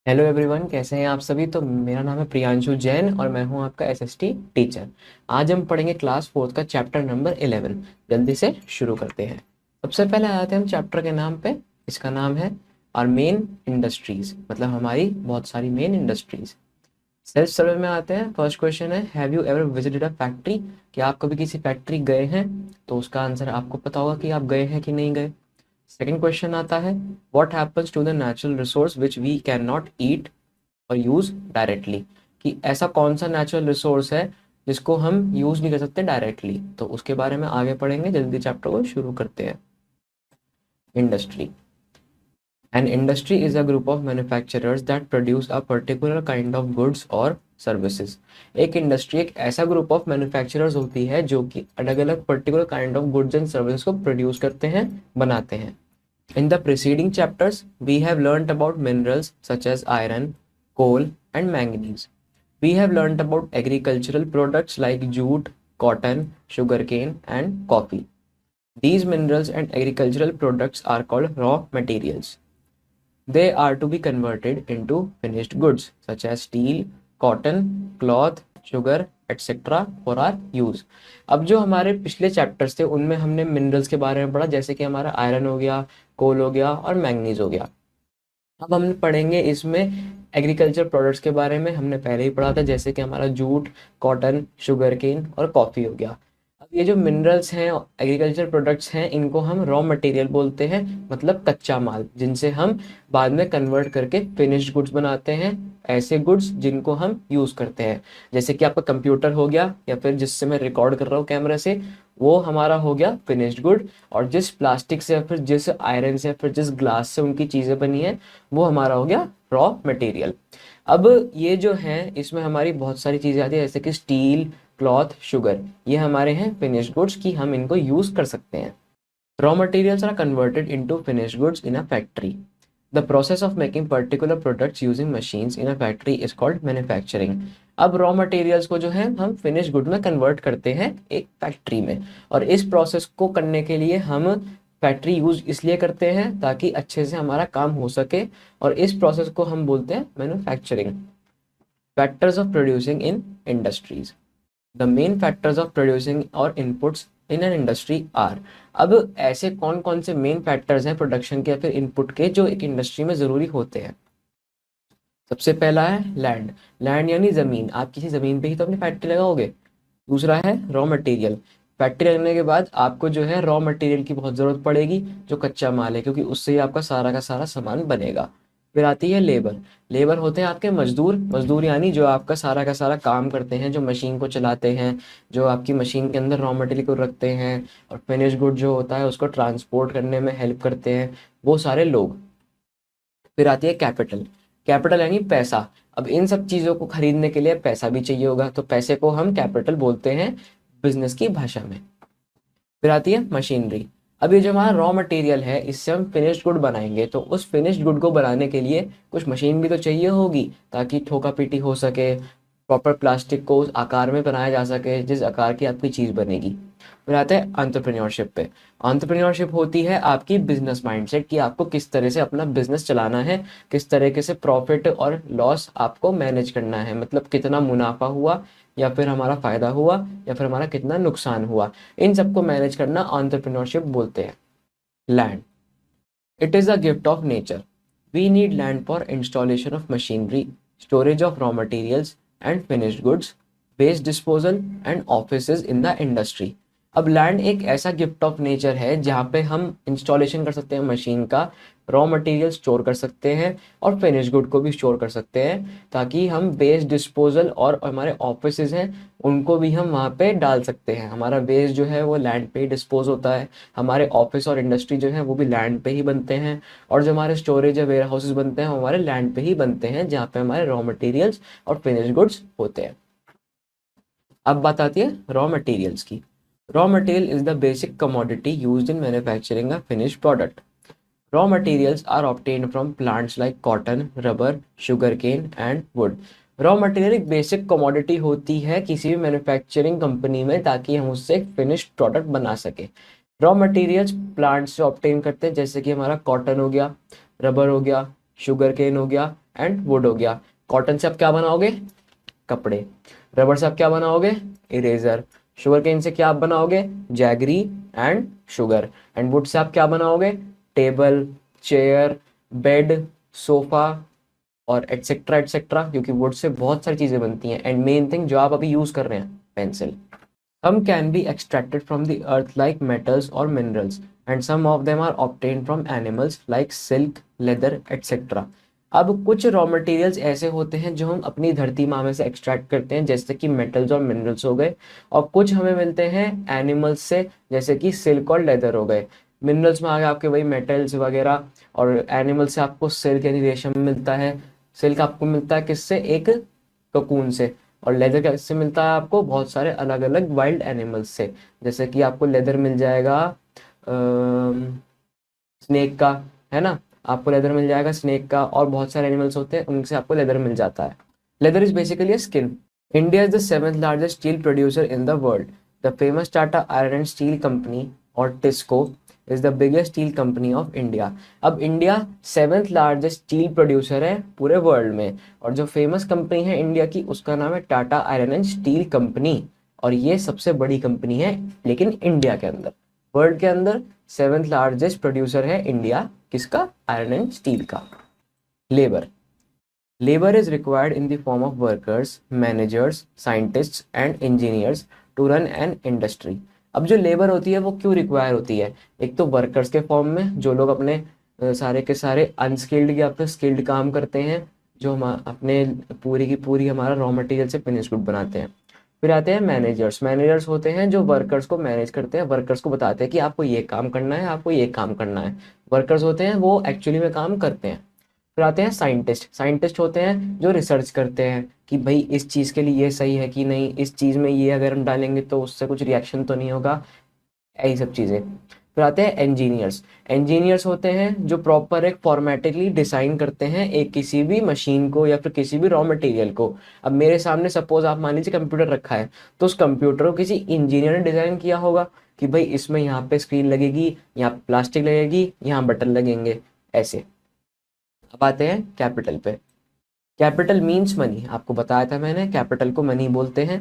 Hello everyone, कैसे हैं आप सभी। तो मेरा नाम है प्रियांशु जैन और मैं हूं आपका एसएसटी टीचर। आज हम पढ़ेंगे क्लास फोर्थ का चैप्टर नंबर 11। जल्दी से शुरू करते हैं। सबसे पहले आते हैं हम चैप्टर के नाम पे। इसका नाम है आर मेन इंडस्ट्रीज, मतलब हमारी बहुत सारी मेन इंडस्ट्रीज। सेल्फ सर्वे में आते हैं। फर्स्ट क्वेश्चन है, have you ever visited a factory. क्या आप कभी किसी फैक्ट्री गए हैं? तो उसका आंसर आपको पता होगा कि आप गए हैं कि नहीं गए। सेकंड क्वेश्चन आता है, what happens to the natural resource which we can not eat और यूज डायरेक्टली। कि ऐसा कौन सा नेचुरल रिसोर्स है जिसको हम यूज नहीं कर सकते डायरेक्टली। तो उसके बारे में आगे पढ़ेंगे। जल्दी चैप्टर को शुरू करते हैं। Industry. An industry is a group of manufacturers that produce a particular kind of goods or services. एक इंडस्ट्री एक ऐसा ग्रुप ऑफ मैन्युफैक्चरर्स होती है जो कि अलग अलग particular kind of goods and services को प्रोड्यूस करते हैं, बनाते हैं। In the preceding chapters, we have learnt about minerals such as iron, coal, and manganese. We have learnt about agricultural products like jute, cotton, sugarcane, and coffee. These minerals and agricultural products are called raw materials. They are to be converted into finished goods such as steel, cotton, cloth, sugar, etc. for our use. अब जो हमारे पिछले chapters थे उनमें हमने minerals के बारे में पढ़ा, जैसे कि हमारा आयरन हो गया, कोल हो गया और मैंगनीज हो गया। अब हम पढ़ेंगे इसमें एग्रीकल्चर प्रोडक्ट्स के बारे में। हमने पहले ही पढ़ा था, जैसे कि हमारा जूट, कॉटन, शुगर केन और कॉफ़ी हो गया। अब ये जो मिनरल्स हैं, एग्रीकल्चर प्रोडक्ट्स हैं, इनको हम रॉ मटेरियल बोलते हैं, मतलब कच्चा माल, जिनसे हम बाद में कन्वर्ट करके फिनिश्ड गुड्स बनाते हैं। ऐसे गुड्स जिनको हम यूज़ करते हैं, जैसे कि आपका कंप्यूटर हो गया या फिर जिससे मैं रिकॉर्ड कर रहा हूँ कैमरा से, वो हमारा हो गया फिनिश्ड गुड। और जिस प्लास्टिक से या फिर जिस आयरन से या फिर जिस ग्लास से उनकी चीज़ें बनी है, वो हमारा हो गया रॉ मटेरियल। अब ये जो है, इसमें हमारी बहुत सारी चीज़ें आती है, जैसे कि स्टील, क्लॉथ, शुगर, ये हमारे हैं फिनिश्ड गुड्स की हम इनको यूज़ कर सकते हैं। Raw materials are converted into finished goods in a factory. The process of making particular products using machines in a factory is called manufacturing. अब रॉ मटेरियल्स को जो है हम फिनिश गुड में कन्वर्ट करते हैं एक फैक्ट्री में, और इस प्रोसेस को करने के लिए हम फैक्ट्री यूज इसलिए करते हैं ताकि अच्छे से हमारा काम हो सके, और इस प्रोसेस को हम बोलते हैं manufacturing. Factors of producing in industries. The main factors of producing और inputs in an industry are. अब ऐसे कौन कौन से मेन फैक्टर्स हैं प्रोडक्शन के या फिर इनपुट के जो एक इंडस्ट्री में ज़रूरी होते हैं। सबसे पहला है लैंड। लैंड यानी ज़मीन, आप किसी ज़मीन पे ही तो अपनी फैक्ट्री लगाओगे। दूसरा है रॉ मटेरियल। फैक्ट्री लगने के बाद आपको जो है रॉ मटेरियल की बहुत ज़रूरत पड़ेगी, जो कच्चा माल है, क्योंकि उससे ही आपका सारा का सारा सामान बनेगा। फिर आती है लेबर। लेबर होते हैं आपके मजदूर। मजदूर यानी जो आपका सारा का सारा काम करते हैं, जो मशीन को चलाते हैं, जो आपकी मशीन के अंदर रॉ मटेरियल को रखते हैं और फिनिश गुड जो होता है उसको ट्रांसपोर्ट करने में हेल्प करते हैं, वो सारे लोग। फिर आती है कैपिटल। कैपिटल यानी पैसा। अब इन सब चीज़ों को खरीदने के लिए पैसा भी चाहिए होगा, तो पैसे को हम कैपिटल बोलते हैं बिजनेस की भाषा में। फिर आती है मशीनरी। अब ये जो हमारा रॉ मटेरियल है, इससे हम फिनिश्ड गुड बनाएंगे, तो उस फिनिश्ड गुड को बनाने के लिए कुछ मशीन भी तो चाहिए होगी ताकि ठोका पीटी हो सके, प्रॉपर प्लास्टिक को उस आकार में बनाया जा सके जिस आकार की आपकी चीज़ बनेगी। फिर आता है एंटरप्रेन्योरशिप पे। एंटरप्रेन्योरशिप होती है आपकी बिजनेस माइंडसेट, कि आपको किस तरह से अपना बिजनेस चलाना है, किस तरीके से प्रॉफिट और लॉस आपको मैनेज करना है, मतलब कितना मुनाफा हुआ या फिर हमारा फायदा हुआ या फिर हमारा कितना नुकसान हुआ, इन सबको मैनेज करना एंटरप्रेन्योरशिप बोलते हैं। Land. It is a gift of nature. We need land for installation of machinery, storage of raw materials and finished goods, waste disposal and offices in the industry. अब लैंड एक ऐसा gift of nature है जहाँ पे हम installation कर सकते हैं मशीन का, रॉ मटेरियल स्टोर कर सकते हैं और फिनिश गुड को भी स्टोर कर सकते हैं, ताकि हम वेस्ट डिस्पोजल और हमारे ऑफिसेज हैं उनको भी हम वहाँ पे डाल सकते हैं। हमारा वेस्ट जो है वो लैंड पे ही डिस्पोज होता है, हमारे ऑफिस और इंडस्ट्री जो है वो भी लैंड पे ही बनते हैं, और जो हमारे स्टोरेज या वेयर हाउसेज बनते हैं वो हमारे लैंड पे ही बनते हैं जहाँ पे हमारे रॉ मटेरियल्स और फिनिश गुड्स होते हैं। अब बात आती है रॉ मटेरियल्स की। Raw material is the basic commodity used in manufacturing a finished product. Raw materials are obtained from plants like cotton, rubber, sugarcane and wood. Raw material एक basic commodity होती है किसी भी मैन्युफैक्चरिंग कंपनी में, ताकि हम उससे एक फिनिश्ड प्रोडक्ट बना सके। रॉ मटेरियल्स प्लांट से ऑब्टेन करते हैं, जैसे कि हमारा कॉटन हो गया, रबर हो गया, शुगर केन हो गया एंड वुड हो गया। कॉटन से आप क्या बनाओगे? कपड़े। रबर से आप क्या बनाओगे? इरेजर। शुगर केन से क्या आप बनाओगे? Jaggery and sugar. And would say आप क्या बनाओगे? टेबल, चेयर, बेड, सोफा और एटसेट्रा एटसेट्रा, क्योंकि वुड से बहुत सारी चीजें बनती हैं। एंड मेन थिंग जो आप अभी यूज कर रहे हैं, pencil. Some can be extracted from the earth like metals or minerals, and some of them are obtained from animals like silk, leather, etc. अब कुछ रॉ मटेरियल्स ऐसे होते हैं जो हम अपनी धरती माँ में से एक्सट्रैक्ट करते हैं, जैसे कि मेटल्स और मिनरल्स हो गए, और कुछ हमें मिलते हैं एनिमल्स से, जैसे कि सिल्क और लेदर हो गए। मिनरल्स में आ गए आपके वही मेटल्स वगैरह, और एनिमल से आपको सिल्क यानी रेशम मिलता है। सिल्क आपको मिलता है किससे? एक ककून से। और लेदर कैसे मिलता है आपको? बहुत सारे अलग अलग वाइल्ड एनिमल्स से, जैसे कि आपको लेदर मिल जाएगा स्नेक का, है ना। आपको लेदर मिल जाएगा स्नेक का, और बहुत सारे एनिमल्स होते हैं उनसे आपको लेदर मिल जाता है। Leather is basically a skin. India is the seventh largest steel producer in the world. The famous Tata iron and steel company और TISCO is the biggest steel company of India. अब India seventh largest steel producer है पूरे world में, और जो famous company है India की उसका नाम है Tata iron and steel company. और ये सबसे बड़ी कंपनी है लेकिन इंडिया के अंदर। वर्ल्ड के अंदर सेवेंथ लार्जेस्ट प्रोड्यूसर है इंडिया, किसका? आयरन एंड स्टील का। Labour. Labor is required in the form of workers, managers, scientists and engineers to run an industry. अब जो लेबर होती है वो क्यों रिक्वायर होती है? एक तो वर्कर्स के फॉर्म में, जो लोग अपने सारे के सारे अनस्किल्ड या फिर स्किल्ड काम करते हैं, जो हम अपने पूरी की पूरी हमारा रॉ मटेरियल से फिनिश गुड बनाते हैं। फिर आते हैं मैनेजर्स। मैनेजर्स होते हैं जो वर्कर्स को मैनेज करते हैं, वर्कर्स को बताते हैं कि आपको ये काम करना है, आपको ये काम करना है। वर्कर्स होते हैं वो एक्चुअली में काम करते हैं। फिर आते हैं साइंटिस्ट। साइंटिस्ट होते हैं जो रिसर्च करते हैं कि भाई इस चीज़ के लिए ये सही है कि नहीं, इस चीज़ में ये अगर हम डालेंगे तो उससे कुछ रिएक्शन तो नहीं होगा, यही सब चीज़ें। फिर आते हैं इंजीनियर्स। इंजीनियर्स होते हैं जो प्रॉपर एक फॉर्मेटिकली डिसाइन करते हैं एक किसी भी मशीन को या फिर किसी भी रॉ मटेरियल को। अब मेरे सामने सपोज आप मान लीजिए कंप्यूटर रखा है, तो उस कंप्यूटर को किसी इंजीनियर ने डिजाइन किया होगा कि भाई इसमें यहाँ पे स्क्रीन लगेगी, यहाँ प्लास्टिक लगेगी, यहाँ बटन लगेंगे, ऐसे। अब आते हैं कैपिटल पे। Capital means money. आपको बताया था मैंने, कैपिटल को मनी बोलते हैं।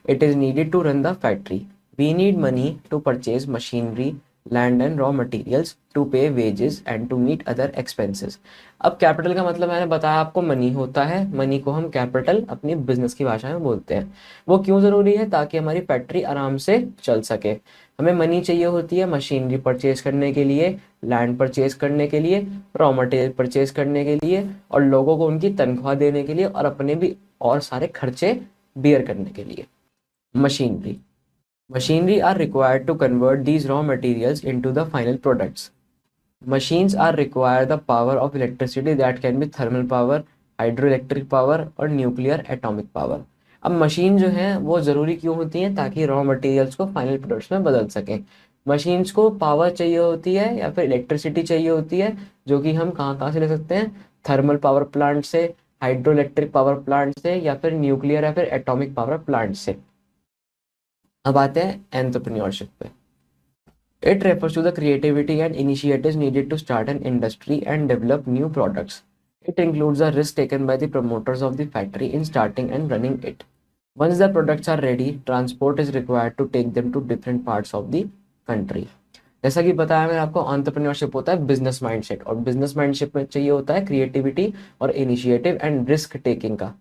It is needed to run the factory. We need money to purchase machinery, land and raw materials, to pay wages and to meet other expenses. अब capital का मतलब मैंने बताया आपको मनी होता है। मनी को हम कैपिटल अपनी बिजनेस की भाषा में बोलते हैं। वो क्यों जरूरी है? ताकि हमारी फैक्ट्री आराम से चल सके। हमें मनी चाहिए होती है मशीनरी परचेज करने के लिए, लैंड परचेज करने के लिए, रॉ मटेरियल परचेज करने के लिए, और लोगों को उनकी तनख्वाह देने के लिए, और अपने भी और सारे खर्चे बियर करने के लिए। Machinery. Machinery are required to convert these raw materials into the final products. Machines are require the power of electricity that can be thermal power, hydroelectric power और nuclear atomic power. अब machine जो है वो ज़रूरी क्यों होती है? ताकि रॉ मटेरियल्स को फाइनल प्रोडक्ट्स में बदल सकें। मशीन्स को पावर चाहिए होती है या फिर इलेक्ट्रिसिटी चाहिए होती है, जो कि हम कहाँ कहाँ से ले सकते हैं? थर्मल पावर प्लांट से, हाइड्रो इलेक्ट्रिक पावर प्लांट से, या फिर न्यूक्लियर या फिर एटॉमिक पावर प्लांट से। अब आते हैं एंटरप्रेन्योरशिप पे। It refers to the creativity and initiatives needed to start an industry and develop new products. It includes the risk taken by the promoters of the factory in starting and running it. Once the products are ready, transport is required to take them to different parts of the country. जैसा कि बताया मैंने आपको, entrepreneurship होता है business mindset, और business mindset में चाहिए होता है क्रिएटिविटी और इनिशिएटिव एंड रिस्क टेकिंग का।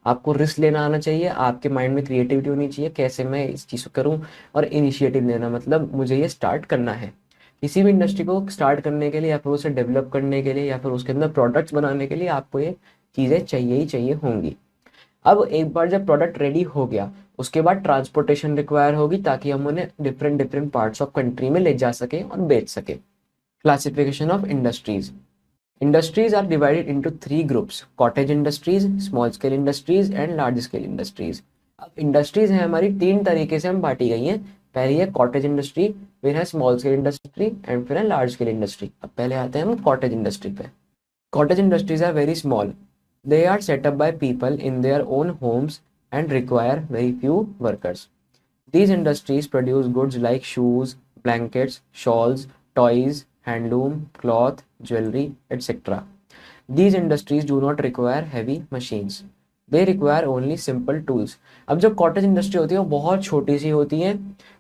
आपको रिस्क लेना आना चाहिए, आपके माइंड में क्रिएटिविटी होनी चाहिए, कैसे मैं इस चीज़ को करूं, और इनिशिएटिव लेना मतलब मुझे ये स्टार्ट करना है। किसी भी इंडस्ट्री को स्टार्ट करने के लिए या फिर उसे डेवलप करने के लिए या फिर उसके अंदर प्रोडक्ट्स बनाने के लिए आपको ये चीज़ें चाहिए ही चाहिए होंगी। अब एक बार जब प्रोडक्ट रेडी हो गया, उसके बाद ट्रांसपोर्टेशन रिक्वायर होगी ताकि हम उन्हें different different parts of country में ले जा सकें और बेच सकें। Classification of industries. Industries are divided into three groups: cottage industries, small scale industries and large scale industries. अब इंडस्ट्रीज हैं हमारी तीन तरीके से हम बांटी गई हैं। पहली है कॉटेज इंडस्ट्री, फिर है स्मॉल स्केल इंडस्ट्री एंड फिर है लार्ज स्केल इंडस्ट्री। अब पहले आते हैं हम कॉटेज इंडस्ट्री पे। Cottage industries are very small. They are set up by people in their own homes and require very few workers. These industries produce goods like shoes, blankets, shawls, toys, handloom, cloth, jewelry, etc. These industries do not require heavy machines, they require only simple tools. अब जो cottage industry होती है वो बहुत छोटी सी होती है,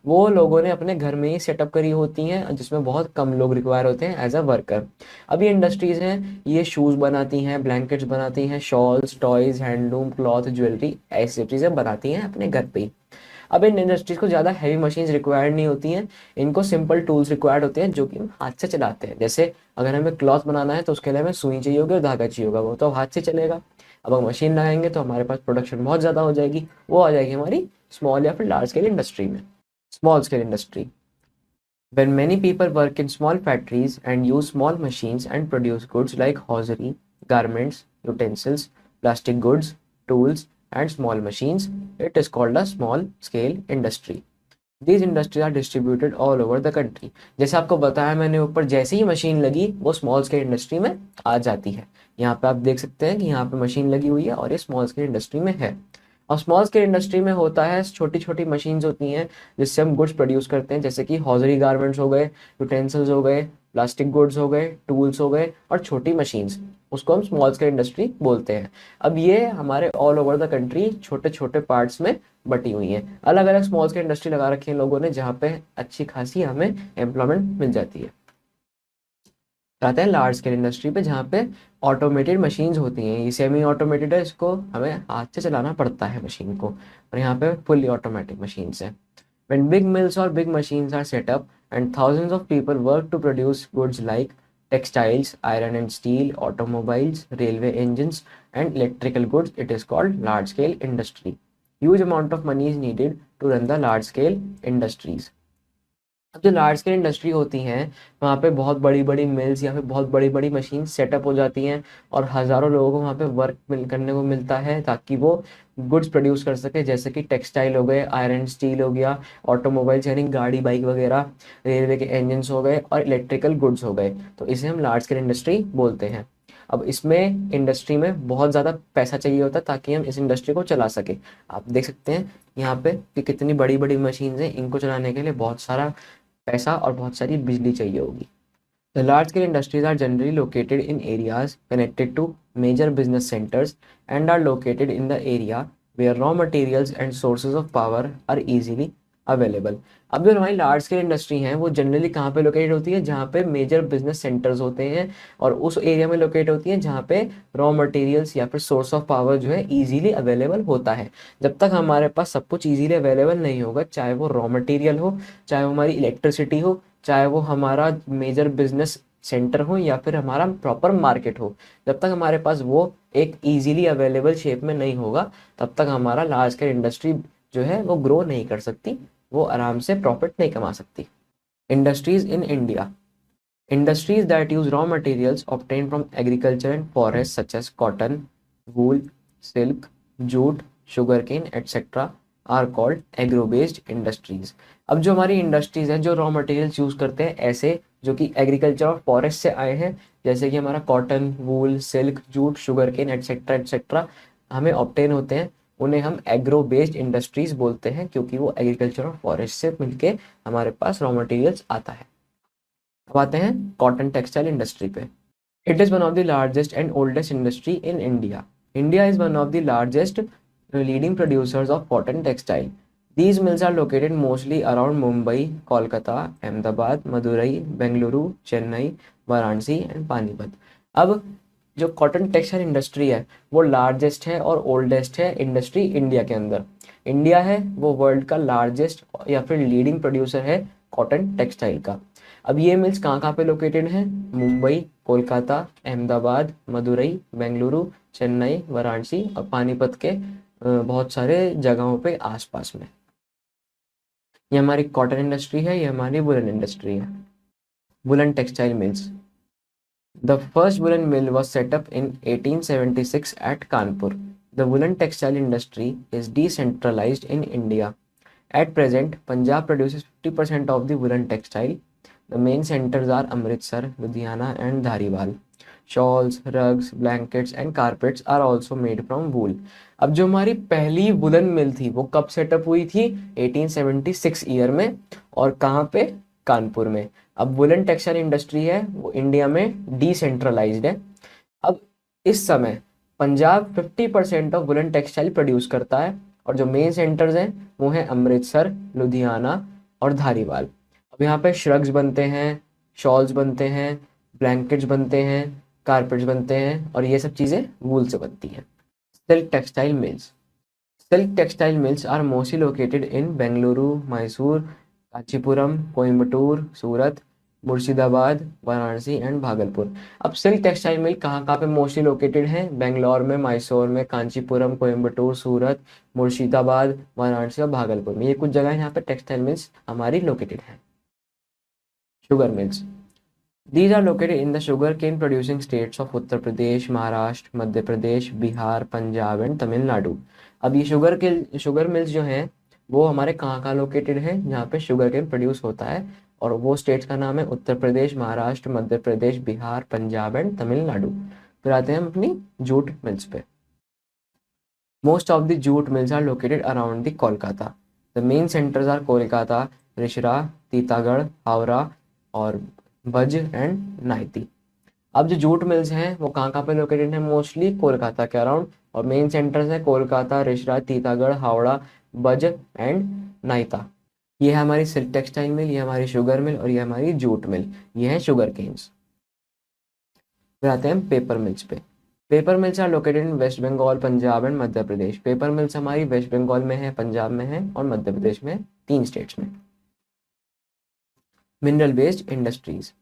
वो लोगों ने अपने घर में ही सेटअप करी होती हैं, जिसमें बहुत कम लोग रिक्वायर होते हैं एज अ वर्कर। अब ये इंडस्ट्रीज हैं, ये शूज़ बनाती हैं, ब्लैंकेट्स बनाती हैं, shawls, toys, handloom, cloth, jewellery, ऐसी चीज़ें बनाती हैं अपने घर पे ही। अब इन इंडस्ट्रीज को ज़्यादा हैवी मशीन्स रिक्वायर्ड नहीं होती हैं, इनको सिंपल टूल्स रिक्वायर्ड होते हैं जो कि हम हाथ से चलाते हैं। जैसे अगर हमें क्लॉथ बनाना है तो उसके लिए हमें सुई चाहिए होगी और धागा चाहिए होगा, वो तो हाथ से चलेगा। अब हम मशीन लगाएंगे तो हमारे पास प्रोडक्शन बहुत ज़्यादा हो जाएगी, वो आ जाएगी हमारी स्मॉल या फिर लार्ज स्केल इंडस्ट्री में। Small scale industry, when many people work in small factories and use small machines and produce goods like hosiery, garments, utensils, plastic goods, tools, and small machines, it is called a small scale industry. These industries are distributed all over the country. जैसे आपको बताया मैंने ऊपर, जैसे ही machine लगी वो small scale industry में आ जाती है। यहाँ पे आप देख सकते हैं कि यहाँ पे मशीन लगी हुई है और ये स्मॉल स्केल इंडस्ट्री में है। और स्मॉल स्केल इंडस्ट्री में होता है, छोटी छोटी मशीन्स होती हैं जिससे हम गुड्स प्रोड्यूस करते हैं, जैसे कि हॉजरी गारमेंट्स हो गए, यूटेंसिल्स हो गए, प्लास्टिक गुड्स हो गए, टूल्स हो गए और छोटी मशीन्स, उसको हम स्मॉल स्केल इंडस्ट्री बोलते हैं। अब ये हमारे ऑल ओवर द कंट्री छोटे छोटे पार्ट्स में बटी हुई हैं, अलग अलग स्मॉल स्केल इंडस्ट्री लगा रखी है लोगों ने, जहाँ पे अच्छी खासी हमें एम्प्लॉयमेंट मिल जाती है। आते हैं लार्ज स्केल इंडस्ट्री पे, जहाँ पे ऑटोमेटेड मशीन्स होती हैं। ये सेमी ऑटोमेटेड है, इसको हमें हाथ से चलाना पड़ता है मशीन को, और यहाँ पे फुल्ली ऑटोमेटिक मशीन्स हैं। When big mills or big machines are set up and thousands of people work to produce goods like textiles, iron and steel, automobiles, railway engines, and electrical goods, it is called large scale industry. Huge amount of money is needed to run the large scale industries. अब जो large scale industry होती हैं वहाँ पे बहुत बड़ी बड़ी mills या फिर बहुत बड़ी बड़ी मशीन सेटअप हो जाती हैं और हज़ारों लोगों को वहाँ पे वर्क करने को मिलता है ताकि वो गुड्स प्रोड्यूस कर सके, जैसे कि टेक्सटाइल हो गए, आयरन स्टील हो गया, ऑटोमोबाइल्स यानी गाड़ी बाइक वगैरह, रेलवे के इंजन्स हो गए और इलेक्ट्रिकल गुड्स हो गए। तो इसे हम लार्ज स्केल इंडस्ट्री बोलते हैं। अब इसमें इंडस्ट्री में बहुत ज़्यादा पैसा चाहिए होता है ताकि हम इस इंडस्ट्री को चला सके। आप देख सकते हैं यहाँ पे कि कितनी बड़ी बड़ी मशीन्स हैं, इनको चलाने के लिए बहुत सारा पैसा और बहुत सारी बिजली चाहिए होगी। The large scale industries are generally located in areas connected to major business centers and are located in the area where raw materials and sources of power are easily available. अब जो हमारी लार्ज स्केल इंडस्ट्री हैं वो generally कहाँ पे located होती है, जहाँ पे मेजर बिजनेस सेंटर्स होते हैं और उस एरिया में लोकेट होती हैं जहाँ पे रॉ मटेरियल्स या फिर सोर्स ऑफ पावर जो है इजीली अवेलेबल होता है। जब तक हमारे पास सब कुछ इजीली अवेलेबल नहीं होगा, चाहे वो रॉ मटेरियल हो, चाहे वो हमारी इलेक्ट्रिसिटी हो, चाहे वो हमारा मेजर बिजनेस सेंटर हो या फिर हमारा प्रॉपर मार्केट हो, जब तक हमारे पास वो एक इजीली अवेलेबल शेप में नहीं होगा तब तक हमारा लार्ज स्केल इंडस्ट्री जो है वो ग्रो नहीं कर सकती, वो आराम से प्रॉफिट नहीं कमा सकती। Industries in India, industries that use raw materials obtain from agriculture and forest such as cotton, wool, silk, jute, sugar cane etcetera are called agro based industries. अब जो हमारी इंडस्ट्रीज हैं जो रॉ मटेरियल्स यूज करते हैं ऐसे जो कि एग्रीकल्चर और फॉरेस्ट से आए हैं, जैसे कि हमारा cotton, wool, silk, jute, sugar cane etcetera etcetera हमें ऑब्टेन होते हैं, उन्हें हम एग्रो बेस्ड इंडस्ट्रीज बोलते हैं, क्योंकि वो एग्रीकल्चर और फॉरेस्ट से मिलके हमारे पास रॉ मटेरियल्स आता है। अब आते हैं कॉटन टेक्सटाइल इंडस्ट्री पे। It is one of the largest and oldest industry in India. India is one of the largest leading producers of cotton textile. These mills are located mostly around Mumbai, Kolkata, Ahmedabad, Madurai, Bengaluru, Chennai, Varanasi and Panipat. अब जो cotton textile industry है वो largest है और oldest है industry India के अंदर। India है वो वर्ल्ड का लार्जेस्ट या फिर लीडिंग प्रोड्यूसर है कॉटन टेक्सटाइल का। अब ये मिल्स कहाँ कहाँ पे लोकेटेड हैं? मुंबई, कोलकाता, अहमदाबाद, मदुरई, बेंगलुरु, चेन्नई, वाराणसी और पानीपत के बहुत सारे जगहों पे आसपास में। ये हमारी कॉटन इंडस्ट्री है, ये हमारी वुलन इंडस्ट्री है। Woollen textile mills, the first woollen mill was set up in 1876 at Kanpur. The woolen textile industry is decentralized in India. At present, Punjab produces 50% of the woolen textile. The main centers are Amritsar, Ludhiana and Dhariwal. Shawls, rugs, blankets and carpets are also made from wool. अब जो हमारी पहली woollen मिल थी वो कब setup हुई थी? 1876 year में, और कहाँ पे? कानपुर में। अब वुलन टेक्सटाइल इंडस्ट्री है वो इंडिया में डिसेंट्रलाइज्ड है। अब इस समय Punjab 50% of woollen textile produce करता है और जो मेन सेंटर्स हैं वो हैं अमृतसर, लुधियाना और धारीवाल। अब यहाँ पे श्रग्स बनते हैं, शॉल्स बनते हैं, ब्लैंकेट्स बनते हैं, कारपेट्स बनते हैं और ये सब चीज़ें वूल से बनती हैं। Silk textile mills. Silk textile mills are mostly located in Bengaluru, Mysore, Kanchipuram, Coimbatore, Surat, Murshidabad, Varanasi and Bhagalpur. अब सिल्क टेक्सटाइल मिल कहाँ कहाँ पे मोस्टली लोकेटेड है? बेंगलोर में, मैसूर में, कांचीपुरम, कोयम्बटूर, सूरत, मुर्शिदाबाद, वाराणसी और भागलपुर में। ये कुछ जगह यहाँ पे टेक्सटाइल मिल्स हमारी लोकेटेड है। Sugar mills. These are located in the sugarcane producing states of Uttar Pradesh, Maharashtra, Madhya Pradesh, Bihar, Punjab and Tamil Nadu. अब ये शुगर मिल्स जो हैं वो हमारे कहाँ कहाँ लोकेटेड है? जहाँ पे शुगर केन प्रोड्यूस होता है और वो स्टेट्स का नाम है उत्तर प्रदेश, महाराष्ट्र, मध्य प्रदेश, बिहार, पंजाब एंड तमिलनाडु। फिर आते हैं हम अपनी जूट मिल्स पे। Most of the jute mills are located around the Kolkata. The main centres are Kolkata, Rishra, Titagarh, Howrah और भज एंड नाइती। अब जो जूट मिल्स हैं वो कहाँ कहाँ पे लोकेटेड है? मोस्टली कोलकाता के अराउंड और मेन सेंटर्स हैं कोलकाता, रिशरा, तीतागढ़, हावड़ा, भज एंड नाइता। ये है हमारी सिल्क टेक्सटाइल मिल, ये हमारी शुगर मिल और ये हमारी जूट मिल। ये है शुगर केन्स। फिर आते हैं पेपर मिल्स पे। Paper mills are located in West Bengal, Punjab and Madhya Pradesh. Paper mills हमारी वेस्ट बंगाल में है, पंजाब में है और मध्य प्रदेश में, 3 स्टेट्स में। Mineral based industries.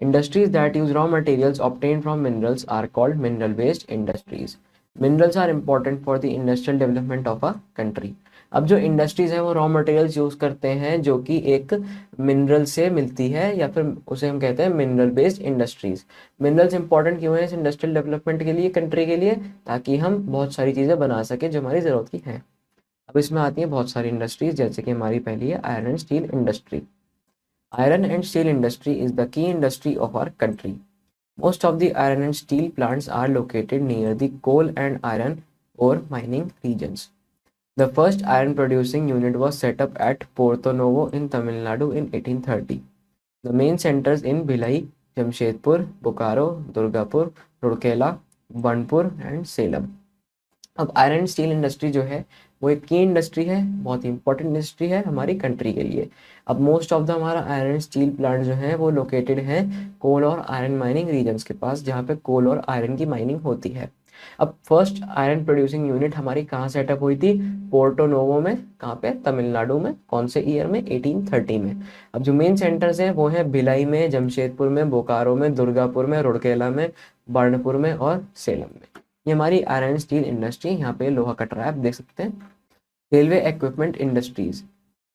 Industries that use raw materials obtained from minerals are called mineral based industries. Minerals are important for the industrial development of a country. अब जो इंडस्ट्रीज है वो रॉ मटेरियल्स यूज करते हैं जो कि एक मिनरल से मिलती है या फिर उसे हम कहते हैं mineral based industries. Minerals important क्यों है इस इंडस्ट्रियल डेवलपमेंट के लिए, कंट्री के लिए? ताकि हम बहुत सारी चीज़ें बना सकें जो हमारी ज़रूरत की हैं। अब इसमें आती हैं बहुत सारी इंडस्ट्रीज, जैसे कि हमारी पहली है iron and steel industry. Iron and steel industry is the key industry of our country. Most of the iron and steel plants are located near the coal and iron ore mining regions. The first iron producing unit was set up at Porto Novo in Tamil Nadu in 1830. The main centers in Bhilai, Jamshedpur, Bokaro, Durgapur, Rourkela, Banpur and Salem. अब iron steel industry जो है वो एक की industry है, बहुत important industry है हमारी कंट्री के लिए। अब मोस्ट ऑफ द हमारा आयरन स्टील प्लांट जो है वो लोकेटेड है कोल और आयरन माइनिंग रीजन्स के पास, जहाँ पे कोल और आयरन की माइनिंग होती है। अब फर्स्ट आयरन प्रोड्यूसिंग यूनिट हमारी कहाँ सेटअप हुई थी? पोर्टो नोवो में। कहाँ पे? तमिलनाडु में। कौन से ईयर में? 1830 में। अब जो मेन सेंटर्स हैं वो हैं भिलाई में, जमशेदपुर में, बोकारो में, दुर्गापुर में, रुड़केला में, बर्नपुर में और सेलम में। ये हमारी आयरन स्टील इंडस्ट्री। यहाँ पे लोहा कट रहा है, आप देख सकते हैं। Railway equipment industries.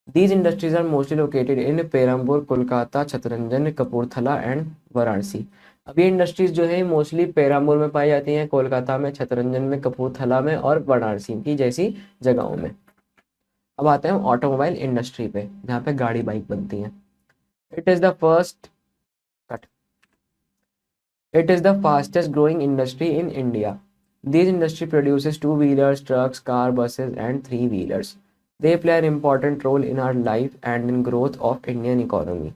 These industries are mostly located in Perambur, Kolkata, Chittaranjan, Kapurthala and Varanasi. अब ये इंडस्ट्रीज जो है मोस्टली पेरम्बूर में पाई जाती हैं, कोलकाता में, छतरंजन में, कपूरथला में और वाराणसी की जैसी जगहों में। अब आते हैं ऑटोमोबाइल इंडस्ट्री पे, जहाँ पे गाड़ी बाइक बनती हैं। It is the fastest growing industry in India. This industry produces two-wheelers, trucks, car, buses, and three-wheelers. They play an important role in our life and in growth of Indian economy.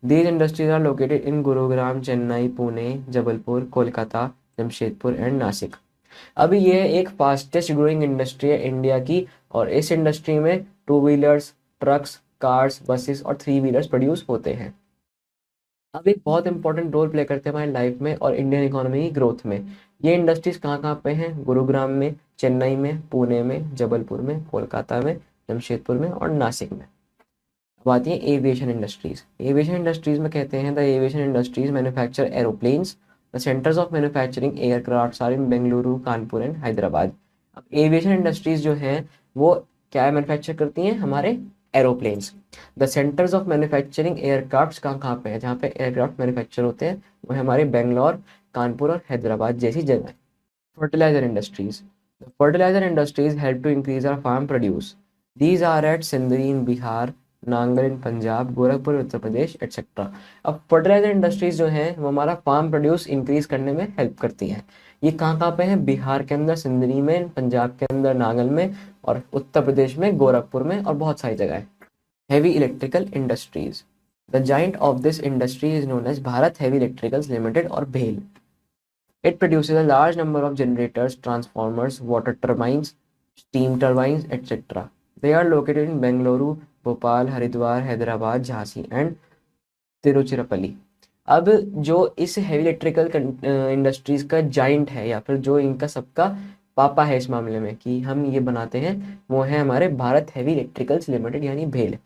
These industries are located in Gurugram, Chennai, Pune, Jabalpur, Kolkata, Jamshedpur and Nasik. अभी ये एक fastest growing industry है India की और इस industry में two wheelers, trucks, cars, buses और three wheelers produce होते हैं। अब एक बहुत इंपॉर्टेंट रोल प्ले करते हैं हमारी लाइफ में और इंडियन इकोनॉमी की ग्रोथ में। ये इंडस्ट्रीज कहाँ कहाँ पे हैं? गुरुग्राम में, चेन्नई में, पुणे में, जबलपुर में, कोलकाता में, जमशेदपुर में और नासिक में। अब आती है एविएशन इंडस्ट्रीज। एविएशन इंडस्ट्रीज में कहते हैं the aviation industries manufacture aeroplanes. The centres of manufacturing aircraft are in Bengaluru, Kanpur and Hyderabad. अब एविएशन इंडस्ट्रीज जो हैं वो क्या मैन्युफैक्चर करती हैं? हमारे aeroplanes. The centres of manufacturing aircraft कहाँ पे है? जहाँ पे एयरक्राफ्ट मैन्युफैक्चर होते हैं वो है हमारे बेंगलोर, कानपुर और हैदराबाद जैसी जगह। Fertiliser industries. The fertiliser industries help to increase our farm produce. These are at Sindri in Bihar, Nangal in Punjab, Gorakhpur Uttar Pradesh etcetera. अब फर्टिलाइजर इंडस्ट्रीज जो हैं वो हमारा फार्म प्रोड्यूस इंक्रीज करने में हेल्प करती हैं। ये कहाँ पे हैं? बिहार के अंदर सिंदरी में, पंजाब के अंदर नांगल में और उत्तर प्रदेश में गोरखपुर में और बहुत सारी जगह है। Heavy electrical industries. The giant of this industry is known as Bharat Heavy Electricals Limited और भेल। It produces a large number of generators, transformers, water turbines, steam turbines, etc. They are located in Bengaluru, Bhopal, Haridwar, Hyderabad, Jhansi and Tiruchirappalli. अब जो इस heavy electrical industries का giant है या फिर जो इनका सबका पापा है इस मामले में कि हम ये बनाते हैं, वो है हमारे भारत हेवी इलेक्ट्रिकल्स लिमिटेड यानी भेल।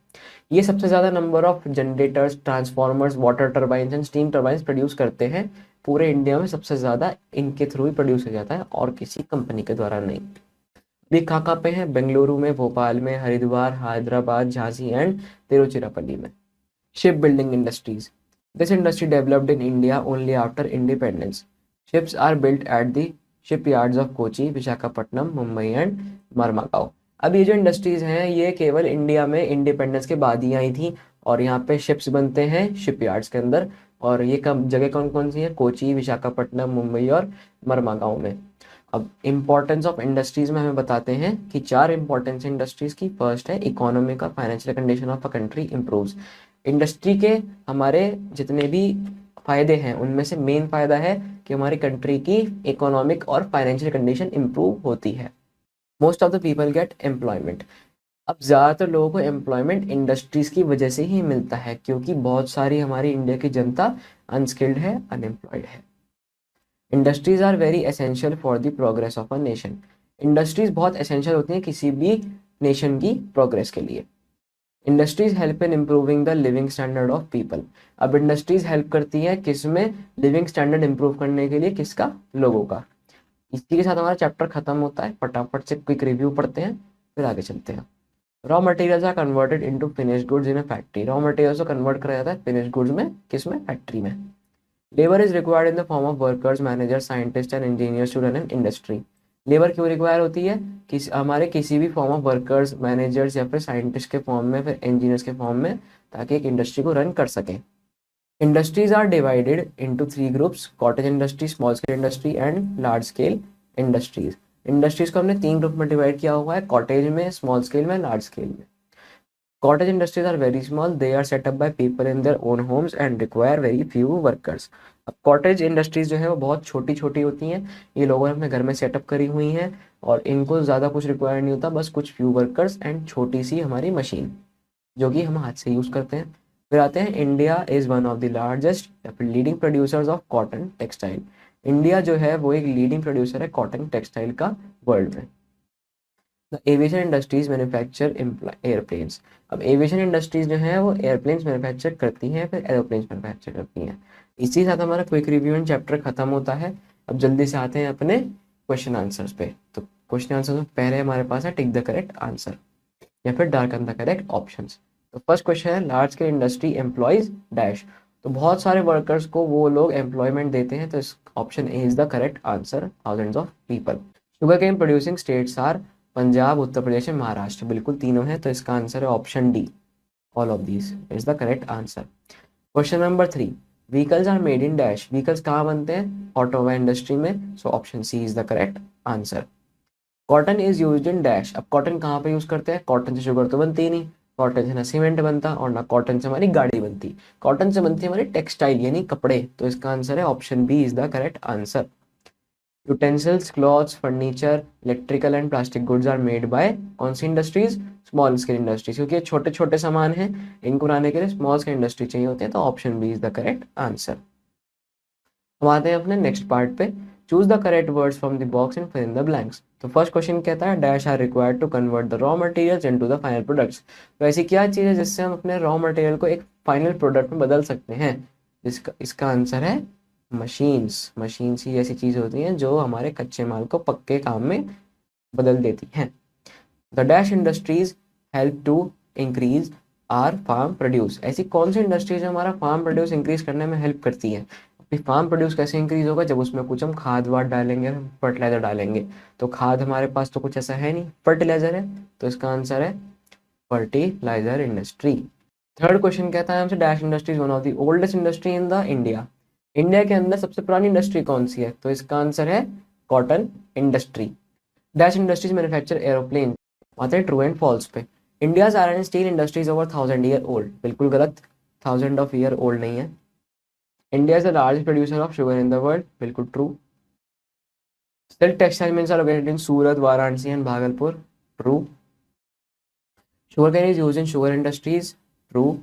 ये सबसे ज़्यादा number of generators, transformers, water turbines and steam turbines produce करते हैं पूरे इंडिया में। सबसे ज़्यादा इनके थ्रू ही प्रोड्यूस हो जाता है और किसी कंपनी के द्वारा नहीं। ये कहाँ पे हैं? बेंगलुरु में, भोपाल में, हरिद्वार, हैदराबाद, झांसी एंड तिरुचिरापल्ली में। Ship building industries. This industry developed in India only after independence. Ships are built at the shipyards of Kochi, Visakhapatnam, Mumbai and Marmagao. अब ये जो इंडस्ट्रीज हैं ये केवल इंडिया में इंडिपेंडेंस के बाद ही आई थी और यहाँ पे शिप्स बनते हैं शिपयार्ड्स के अंदर। और ये कब जगह कौन कौन सी है? कोची, विशाखापट्टनम, मुंबई और मरमागांव में। अब इम्पोर्टेंस ऑफ इंडस्ट्रीज में हमें बताते हैं कि 4 इंपॉर्टेंस इंडस्ट्रीज की। फर्स्ट है इकोनॉमी का financial condition of a country improves. Industry के हमारे जितने भी फायदे हैं उनमें से मेन फायदा है कि हमारी कंट्री की इकोनॉमिक और फाइनेंशियल कंडीशन इंप्रूव होती है। Most of the people get employment. अब ज़्यादातर लोगों को एम्प्लॉयमेंट इंडस्ट्रीज़ की वजह से ही मिलता है क्योंकि बहुत सारी हमारी इंडिया की जनता अनस्किल्ड है, अनएम्प्लॉयड है। Industries are very essential for the progress of a nation. Industries बहुत एसेंशियल होती हैं किसी भी नेशन की प्रोग्रेस के लिए। Industries help in improving the living standard of people. अब इंडस्ट्रीज हेल्प करती है किस में? लिविंग स्टैंडर्ड इंप्रूव करने के लिए। किसका? लोगों का। इसी के साथ हमारा चैप्टर खत्म होता है। फटाफट से क्विक रिव्यू पढ़ते हैं फिर आगे चलते हैं। Raw materials are converted into finished goods in a factory. Raw materials को कन्वर्ट करा जाता है फिनिश्ड गुड्स में। किस में? फैक्ट्री में। Labour is required in the form of workers, manager, scientist and engineers to run an industry. Labour क्यों require होती है? हमारे किसी भी फॉर्म ऑफ वर्कर्स, मैनेजर्स या फिर साइंटिस्ट के फॉर्म में, फिर इंजीनियर्स के फॉर्म में, ताकि एक इंडस्ट्री को रन कर सकें। Industries are divided into 3 groups: cottage industry, small scale industry and large scale industries. Industries को हमने 3 ग्रुप में डिवाइड किया हुआ है: कॉटेज में, स्मॉल स्केल में, लार्ज स्केल में। Cottage industries are very small. They are set up by people in their own homes and require very few workers. अब कॉटेज इंडस्ट्रीज जो है वो बहुत छोटी छोटी होती हैं। ये लोगों ने अपने घर में सेटअप करी हुई हैं और इनको ज़्यादा कुछ रिक्वायर नहीं होता, बस कुछ फ्यू वर्कर्स एंड छोटी सी हमारी मशीन जो कि हम हाथ से यूज़ करते हैं। फिर आते हैं India is one of the largest या फिर leading producers of cotton textile. India जो है वो एक लीडिंग प्रोड्यूसर है कॉटन टेक्सटाइल का वर्ल्ड में। The aviation industries manufacture airplanes. अब एविएशन इंडस्ट्रीज जो है वो एयरप्लेन्स मैन्युफैक्चर करती हैं, फिर एरोप्लेन्स मैन्युफैक्चर करती हैं। इसी साथ हमारा क्विक रिव्यू एंड चैप्टर खत्म होता है। अब जल्दी से आते हैं अपने क्वेश्चन आंसर्स पे। तो क्वेश्चन आंसर में पहले हमारे पास है टिक द करेक्ट आंसर या फिर डार्कन द करेक्ट ऑप्शंस। तो फर्स्ट क्वेश्चन है large scale industry employees dash. तो बहुत सारे वर्कर्स को वो लोग एम्प्लॉयमेंट देते हैं, तो इस option A is the correct answer, thousands of people. Sugar cane producing states are Punjab, Uttar Pradesh and Maharashtra. बिल्कुल तीनों है, तो इसका आंसर है option D, all of these is the correct answer. Question number 3, vehicles are made in dash. Vehicles कहाँ बनते हैं? Automobile industry में, so option C is the correct answer. Cotton is used in dash. अब cotton कहाँ पे use करते हैं? Cotton से शुगर तो बनती ही नहीं, कॉटन से ना सीमेंट बनता और ना कॉटन से हमारी गाड़ी बनती। कॉटन से बनती है हमारी टेक्सटाइल यानी कपड़े, तो इसका आंसर है option B is the correct answer. Utensils, clothes, furniture, electrical and plastic goods are made by कौन सी इंडस्ट्रीज? स्मॉल स्केल इंडस्ट्रीज, क्योंकि ये छोटे छोटे सामान हैं, इनको बनाने के लिए स्मॉल स्केल इंडस्ट्री चाहिए होते हैं, तो option B is the correct answer. हम आते हैं अपने नेक्स्ट पार्ट पे। Choose the correct words from the box and fill in the blanks. तो फर्स्ट क्वेश्चन कहता है dash are required to convert the raw materials into the final products. तो ऐसी क्या चीज़ है जिससे हम अपने रॉ मटेरियल को एक फाइनल प्रोडक्ट में बदल सकते हैं? इसका आंसर है मशीन्स। मशीन्स ही ऐसी चीज़ होती हैं जो हमारे कच्चे माल को पक्के काम में बदल देती हैं। The dash industries help to increase our farm produce. ऐसी कौन सी इंडस्ट्रीज हमारा फार्म प्रोड्यूस इंक्रीज करने में हेल्प करती है? फार्म प्रोड्यूस कैसे इंक्रीज होगा? जब उसमें कुछ हम खाद वाद डालेंगे, फर्टिलाइजर डालेंगे। तो खाद हमारे पास तो कुछ ऐसा है नहीं, फर्टिलाइजर है, तो इसका आंसर है फर्टिलाइजर इंडस्ट्री। थर्ड क्वेश्चन कहता है हमसे dash industries one of the oldest industry in the India. India के अंदर सबसे पुरानी इंडस्ट्री कौन सी है? तो इसका आंसर है cotton industry. Dash industries manufacture aeroplane. आते हैं ट्रू एंड फॉल्स पे। India's iron and steel industries over 1000 year old. बिल्कुल गलत, 1000 ऑफ ईयर ओल्ड नहीं है। India is the largest producer of sugar in the world. बिल्कुल true. Silk textile mills are located in Surat, Varanasi and Bhagalpur. True. Sugar cane is used in sugar industries. True.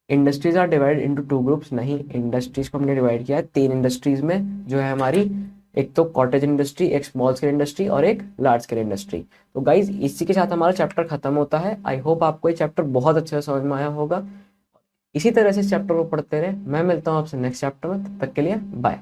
Industries are divided into two groups. नहीं, industries को हमने divide किया है 3 industries में, जो है हमारी एक तो कॉटेज इंडस्ट्री, एक स्मॉल स्केल इंडस्ट्री और एक लार्ज स्केल इंडस्ट्री। तो गाइज इसी के साथ हमारा चैप्टर खत्म होता है। आई होप आपको ये चैप्टर बहुत अच्छे से समझ में आया होगा। इसी तरह से इस चैप्टर को पढ़ते रहे। मैं मिलता हूँ आपसे नेक्स्ट चैप्टर में, तब तक के लिए बाय।